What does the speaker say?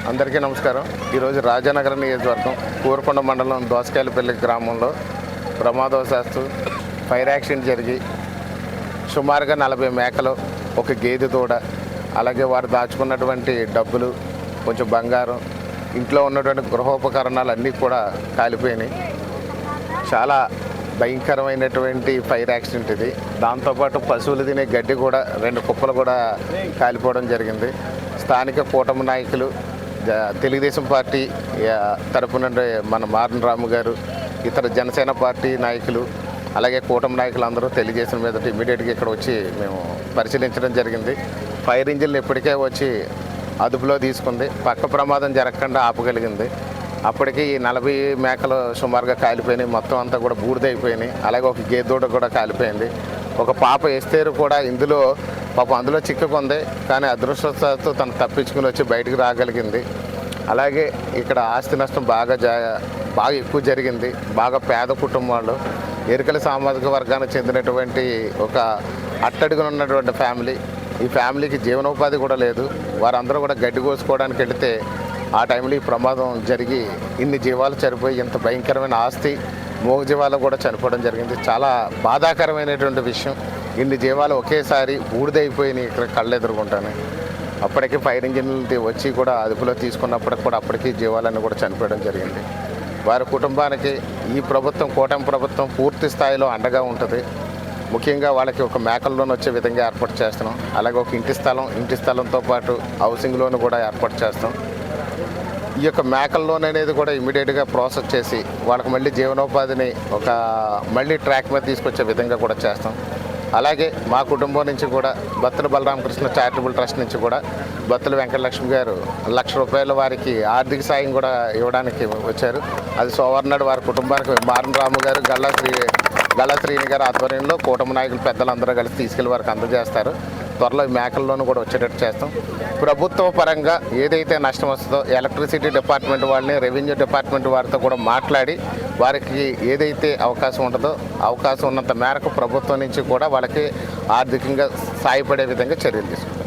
అందరికీ నమస్కారం. ఈరోజు రాజానగరం నియోజకవర్గం కూరకొండ మండలం దోసకాయలపల్లి గ్రామంలో ప్రమాదవశాత్తు ఫైర్ యాక్సిడెంట్ జరిగి సుమారుగా 40 మేకలు, ఒక గేదె దూడ, అలాగే వారు దాచుకున్నటువంటి డబ్బులు, కొంచెం బంగారం, ఇంట్లో ఉన్నటువంటి గృహోపకరణాలు అన్నీ కూడా కాలిపోయినాయి. చాలా భయంకరమైనటువంటి ఫైర్ యాక్సిడెంట్ ఇది. దాంతోపాటు పశువులు తినే గడ్డి కూడా 2 కుప్పలు కూడా కాలిపోవడం జరిగింది. స్థానిక కూటమి నాయకులు, తెలుగుదేశం పార్టీ తరపున మన మారన్ రాము గారు, ఇతర జనసేన పార్టీ నాయకులు, అలాగే కూటమి నాయకులు అందరూ తెలియజేసిన మీద ఇమీడియట్గా ఇక్కడ వచ్చి మేము పరిశీలించడం జరిగింది. ఫైర్ ఇంజిన్ ఇప్పటికే వచ్చి అదుపులో తీసుకుంది, పక్క ప్రమాదం జరగకుండా ఆపగలిగింది. అప్పటికి ఈ 40 మేకలు సుమారుగా కాలిపోయినాయి, మొత్తం అంతా కూడా బూడిదైపోయినాయి. అలాగే ఒక గేదె కూడా కాలిపోయింది. ఒక పాప ఎస్తేరు కూడా ఇందులో పాపం అందులో చిక్కుకుంది, కానీ అదృష్టవశాత్తు తను తప్పించుకుని వచ్చి బయటికి రాగలిగింది. అలాగే ఇక్కడ ఆస్తి నష్టం బాగా ఎక్కువ జరిగింది. బాగా పేద కుటుంబాలు, ఎరుకల సామాజిక వర్గానికి చెందినటువంటి ఒక అట్టడుగున ఉన్నటువంటి ఫ్యామిలీ. ఈ ఫ్యామిలీకి జీవనోపాధి కూడా లేదు. వారందరూ కూడా గడ్డి కోసుకోవడానికి వెళితే ఆ టైంలో ఈ ప్రమాదం జరిగి ఇన్ని జీవాలు చనిపోయి, ఇంత భయంకరమైన ఆస్తి మూగ జీవాలు కూడా చనిపోవడం జరిగింది. చాలా బాధాకరమైనటువంటి విషయం. ఇన్ని జీవాలు ఒకేసారి బూడిదైపోయినాయి ఇక్కడ కళ్ళెదురుగుంటానే. అప్పటికి ఫైర్ ఇంజిన్లు వచ్చి కూడా అదుపులో తీసుకున్నప్పటికి కూడా అప్పటికి జీవాలన్నీ కూడా చనిపోవడం జరిగింది. వారి కుటుంబానికి ఈ ప్రభుత్వం, కూటమి ప్రభుత్వం పూర్తి స్థాయిలో అండగా ఉంటుంది. ముఖ్యంగా వాళ్ళకి ఒక మేకల లోన్ వచ్చే విధంగా ఏర్పాటు చేస్తున్నాం. అలాగే ఒక ఇంటి స్థలంతో పాటు హౌసింగ్ లోన్ కూడా ఏర్పాటు చేస్తాం. ఈ యొక్క మేకల లోన్ అనేది కూడా ఇమీడియట్గా ప్రాసెస్ చేసి వాళ్ళకి మళ్ళీ జీవనోపాధిని మళ్ళీ ట్రాక్ మీద తీసుకొచ్చే విధంగా కూడా చేస్తాం. అలాగే మా కుటుంబం నుంచి కూడా బత్తుల బలరామకృష్ణ చారిటబుల్ ట్రస్ట్ నుంచి కూడా బత్తుల వెంకటలక్ష్మి గారు ₹1,00,000 వారికి ఆర్థిక సాయం కూడా ఇవ్వడానికి వచ్చారు. అది సోమవారం నాడు వారి కుటుంబానికి మారన్ రాము గారు, గల్లా శ్రీని గారు ఆధ్వర్యంలో కూటమి నాయకులు పెద్దలందరూ కలిసి తీసుకెళ్లి వారికి అందజేస్తారు. త్వరలో మేకల్లోనూ కూడా వచ్చేటట్టు చేస్తాం. ప్రభుత్వ పరంగా ఏదైతే నష్టం వస్తుందో ఎలక్ట్రిసిటీ డిపార్ట్మెంట్ వాళ్ళని, రెవెన్యూ డిపార్ట్మెంట్ వారితో కూడా మాట్లాడి వారికి ఏదైతే అవకాశం ఉంటుందో అవకాశం ఉన్నంత మేరకు ప్రభుత్వం నుంచి కూడా వాళ్ళకి ఆర్థికంగా సాయపడే విధంగా చర్యలు తీసుకుంటాం.